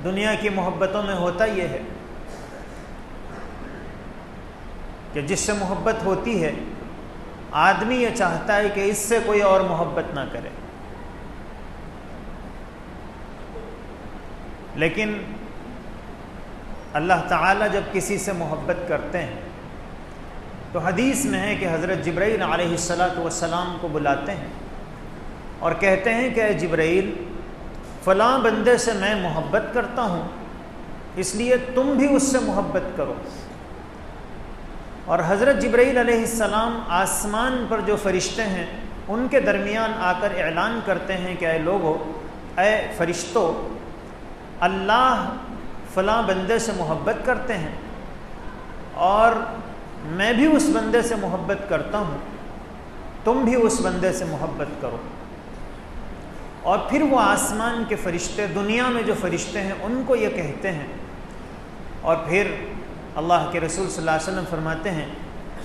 دنیا کی محبتوں میں ہوتا یہ ہے کہ جس سے محبت ہوتی ہے آدمی یہ چاہتا ہے کہ اس سے کوئی اور محبت نہ کرے، لیکن اللہ تعالیٰ جب کسی سے محبت کرتے ہیں تو حدیث میں ہے کہ حضرت جبرائیل علیہ السلام کو بلاتے ہیں اور کہتے ہیں کہ اے جبرائیل، فلاں بندے سے میں محبت کرتا ہوں، اس لیے تم بھی اس سے محبت کرو۔ اور حضرت جبرائیل علیہ السلام آسمان پر جو فرشتے ہیں ان کے درمیان آ کر اعلان کرتے ہیں کہ اے لوگو، اے فرشتوں، اللہ فلاں بندے سے محبت کرتے ہیں اور میں بھی اس بندے سے محبت کرتا ہوں، تم بھی اس بندے سے محبت کرو۔ اور پھر وہ آسمان کے فرشتے، دنیا میں جو فرشتے ہیں ان کو یہ کہتے ہیں، اور پھر اللہ کے رسول صلی اللہ علیہ وسلم فرماتے ہیں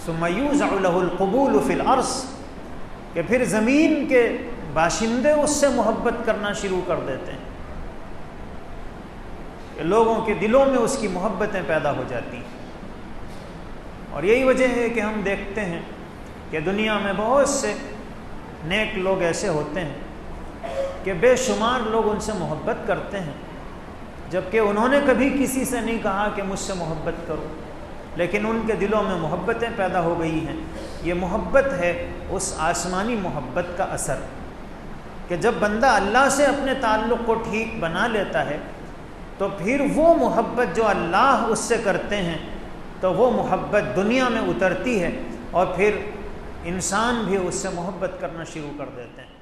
ثم یوزع له القبول فی الارض، کہ پھر زمین کے باشندے اس سے محبت کرنا شروع کر دیتے ہیں، کہ لوگوں کے دلوں میں اس کی محبتیں پیدا ہو جاتی ہیں۔ اور یہی وجہ ہے کہ ہم دیکھتے ہیں کہ دنیا میں بہت سے نیک لوگ ایسے ہوتے ہیں کہ بے شمار لوگ ان سے محبت کرتے ہیں، جبکہ انہوں نے کبھی کسی سے نہیں کہا کہ مجھ سے محبت کرو، لیکن ان کے دلوں میں محبتیں پیدا ہو گئی ہیں۔ یہ محبت ہے اس آسمانی محبت کا اثر، کہ جب بندہ اللہ سے اپنے تعلق کو ٹھیک بنا لیتا ہے تو پھر وہ محبت جو اللہ اس سے کرتے ہیں تو وہ محبت دنیا میں اترتی ہے، اور پھر انسان بھی اس سے محبت کرنا شروع کر دیتے ہیں۔